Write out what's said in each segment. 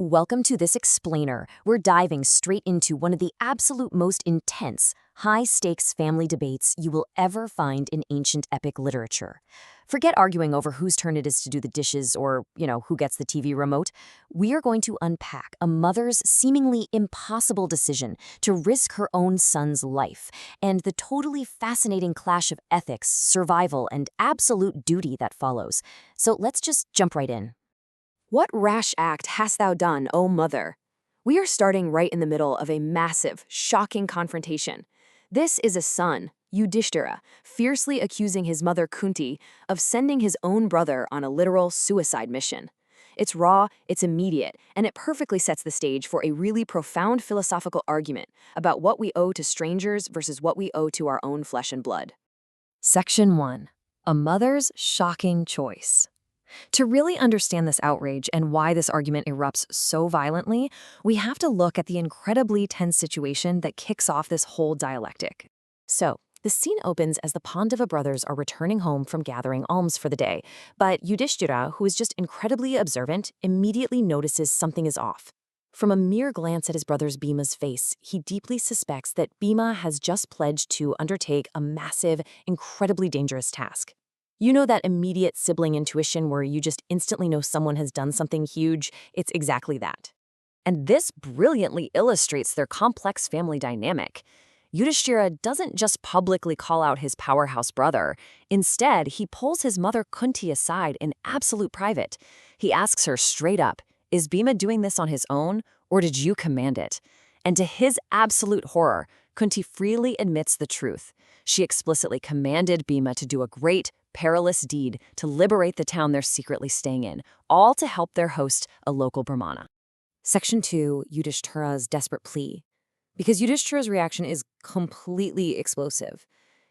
Welcome to this explainer. We're diving straight into one of the absolute most intense, high-stakes family debates you will ever find in ancient epic literature. Forget arguing over whose turn it is to do the dishes or, who gets the TV remote. We are going to unpack a mother's seemingly impossible decision to risk her own son's life and the totally fascinating clash of ethics, survival, and absolute duty that follows. So let's just jump right in. What rash act hast thou done, O mother? We are starting right in the middle of a massive, shocking confrontation. This is a son, Yudhishthira, fiercely accusing his mother Kunti of sending his own brother on a literal suicide mission. It's raw, it's immediate, and it perfectly sets the stage for a really profound philosophical argument about what we owe to strangers versus what we owe to our own flesh and blood. Section 1. A mother's shocking choice. To really understand this outrage and why this argument erupts so violently, we have to look at the incredibly tense situation that kicks off this whole dialectic. So, the scene opens as the Pandava brothers are returning home from gathering alms for the day, but Yudhishthira, who is just incredibly observant, immediately notices something is off. From a mere glance at his brother's Bhima's face, he deeply suspects that Bhima has just pledged to undertake a massive, incredibly dangerous task. You know that immediate sibling intuition where you just instantly know someone has done something huge? It's exactly that. And this brilliantly illustrates their complex family dynamic. Yudhishthira doesn't just publicly call out his powerhouse brother. Instead, he pulls his mother Kunti aside in absolute private. He asks her straight up, "Is Bhima doing this on his own, or did you command it?" And to his absolute horror, Kunti freely admits the truth. She explicitly commanded Bhima to do a great, perilous deed to liberate the town they're secretly staying in, all to help their host, a local Brahmana. Section 2, Yudhishthira's desperate plea. Because Yudhishthira's reaction is completely explosive.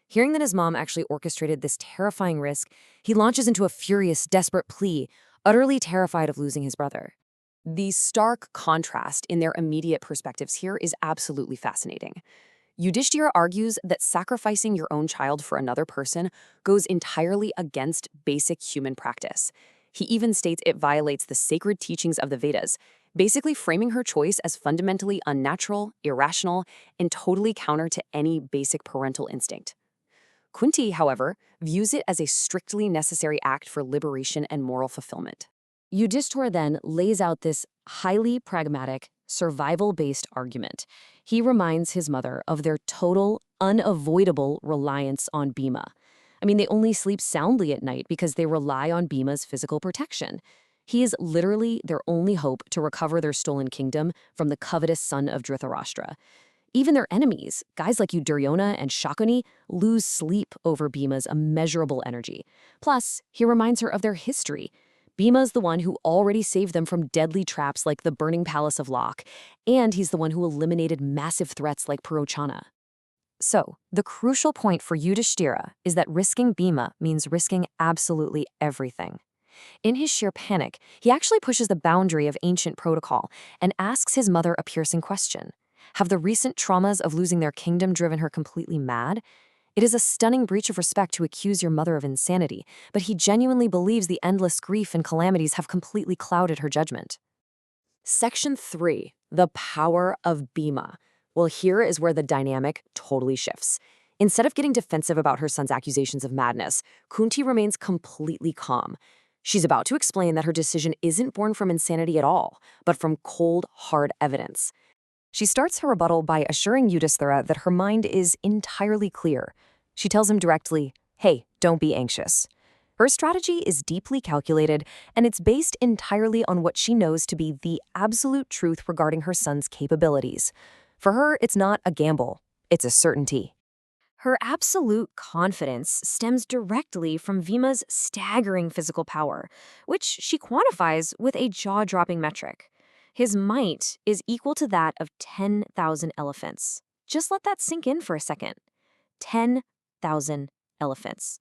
Hearing that his mom actually orchestrated this terrifying risk, he launches into a furious, desperate plea, utterly terrified of losing his brother. The stark contrast in their immediate perspectives here is absolutely fascinating. Yudhishthira argues that sacrificing your own child for another person goes entirely against basic human practice. He even states it violates the sacred teachings of the Vedas, basically framing her choice as fundamentally unnatural, irrational, and totally counter to any basic parental instinct. Kunti, however, views it as a strictly necessary act for liberation and moral fulfillment. Yudhishthira then lays out this highly pragmatic, survival-based argument. He reminds his mother of their total, unavoidable reliance on Bhima. They only sleep soundly at night because they rely on Bhima's physical protection. He is literally their only hope to recover their stolen kingdom from the covetous son of Dhritarashtra. Even their enemies, guys like Duryodhana and Shakuni, lose sleep over Bhima's immeasurable energy. Plus, he reminds her of their history. Bhima's the one who already saved them from deadly traps like the burning palace of Lok, and he's the one who eliminated massive threats like Purochana. So, the crucial point for Yudhishthira is that risking Bhima means risking absolutely everything. In his sheer panic, he actually pushes the boundary of ancient protocol and asks his mother a piercing question. Have the recent traumas of losing their kingdom driven her completely mad? It is a stunning breach of respect to accuse your mother of insanity, but he genuinely believes the endless grief and calamities have completely clouded her judgment. Section 3. The power of Bhima. Well, here is where the dynamic totally shifts. Instead of getting defensive about her son's accusations of madness, Kunti remains completely calm. She's about to explain that her decision isn't born from insanity at all, but from cold, hard evidence. She starts her rebuttal by assuring Yudhishthira that her mind is entirely clear. She tells him directly, "Hey, don't be anxious." Her strategy is deeply calculated, and it's based entirely on what she knows to be the absolute truth regarding her son's capabilities. For her, it's not a gamble, it's a certainty. Her absolute confidence stems directly from Bhima's staggering physical power, which she quantifies with a jaw-dropping metric. His might is equal to that of 10,000 elephants. Just let that sink in for a second. 10,000 elephants.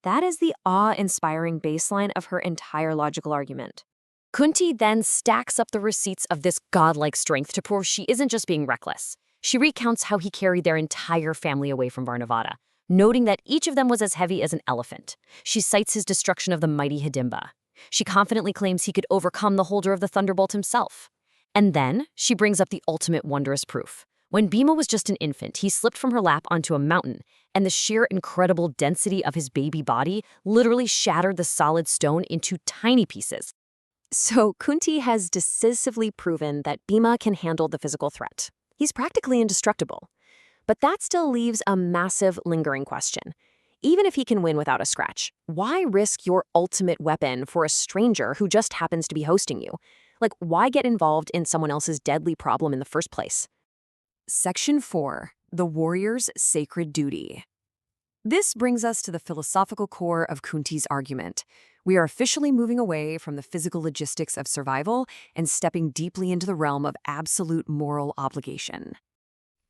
That is the awe-inspiring baseline of her entire logical argument. Kunti then stacks up the receipts of this godlike strength to prove she isn't just being reckless. She recounts how he carried their entire family away from Varnavada, noting that each of them was as heavy as an elephant. She cites his destruction of the mighty Hidimba. She confidently claims he could overcome the holder of the thunderbolt himself. And then she brings up the ultimate wondrous proof. When Bhima was just an infant, he slipped from her lap onto a mountain, and the sheer incredible density of his baby body literally shattered the solid stone into tiny pieces. So Kunti has decisively proven that Bhima can handle the physical threat. He's practically indestructible. But that still leaves a massive lingering question. Even if he can win without a scratch, why risk your ultimate weapon for a stranger who just happens to be hosting you? Like, why get involved in someone else's deadly problem in the first place? Section 4. The Warrior's Sacred Duty. This brings us to the philosophical core of Kunti's argument. We are officially moving away from the physical logistics of survival and stepping deeply into the realm of absolute moral obligation.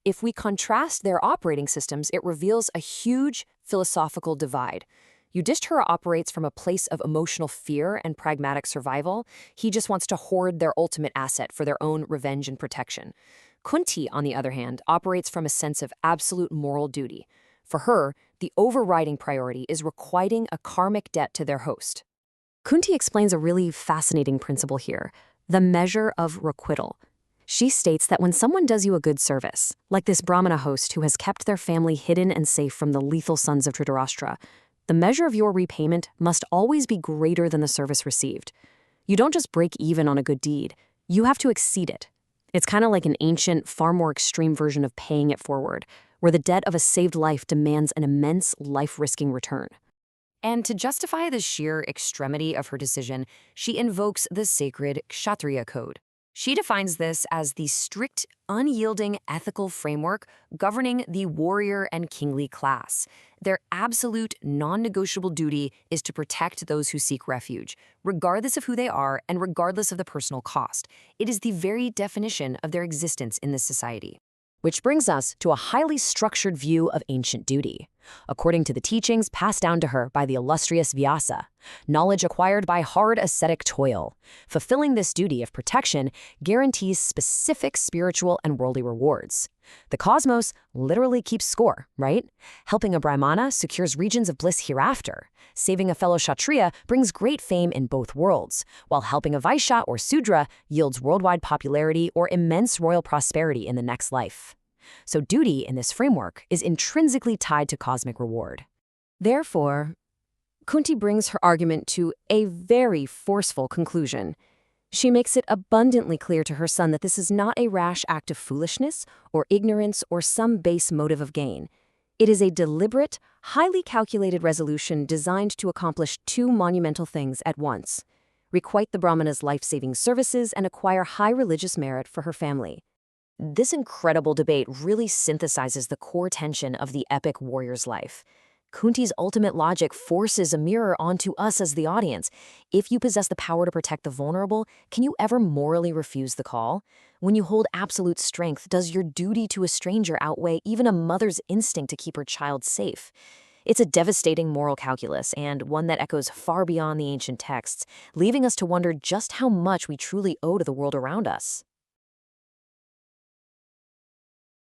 If we contrast their operating systems, it reveals a huge philosophical divide. Yudhishthira operates from a place of emotional fear and pragmatic survival. He just wants to hoard their ultimate asset for their own revenge and protection. Kunti, on the other hand, operates from a sense of absolute moral duty. For her, the overriding priority is requiting a karmic debt to their host. Kunti explains a really fascinating principle here, the measure of requital. She states that when someone does you a good service, like this Brahmana host who has kept their family hidden and safe from the lethal sons of Dhritarashtra, the measure of your repayment must always be greater than the service received. You don't just break even on a good deed, you have to exceed it. It's kind of like an ancient, far more extreme version of paying it forward, where the debt of a saved life demands an immense life-risking return. And to justify the sheer extremity of her decision, she invokes the sacred Kshatriya code. She defines this as the strict, unyielding ethical framework governing the warrior and kingly class. Their absolute, non-negotiable duty is to protect those who seek refuge, regardless of who they are and regardless of the personal cost. It is the very definition of their existence in this society. Which brings us to a highly structured view of ancient duty. According to the teachings passed down to her by the illustrious Vyasa, knowledge acquired by hard ascetic toil. Fulfilling this duty of protection guarantees specific spiritual and worldly rewards. The cosmos literally keeps score, right? Helping a Brahmana secures regions of bliss hereafter. Saving a fellow Kshatriya brings great fame in both worlds, while helping a Vaishya or Sudra yields worldwide popularity or immense royal prosperity in the next life. So duty in this framework is intrinsically tied to cosmic reward. Therefore, Kunti brings her argument to a very forceful conclusion. She makes it abundantly clear to her son that this is not a rash act of foolishness or ignorance or some base motive of gain. It is a deliberate, highly calculated resolution designed to accomplish two monumental things at once: requite the Brahmana's life-saving services and acquire high religious merit for her family. This incredible debate really synthesizes the core tension of the epic warrior's life. Kunti's ultimate logic forces a mirror onto us as the audience. If you possess the power to protect the vulnerable, can you ever morally refuse the call? When you hold absolute strength, does your duty to a stranger outweigh even a mother's instinct to keep her child safe? It's a devastating moral calculus, and one that echoes far beyond the ancient texts, leaving us to wonder just how much we truly owe to the world around us.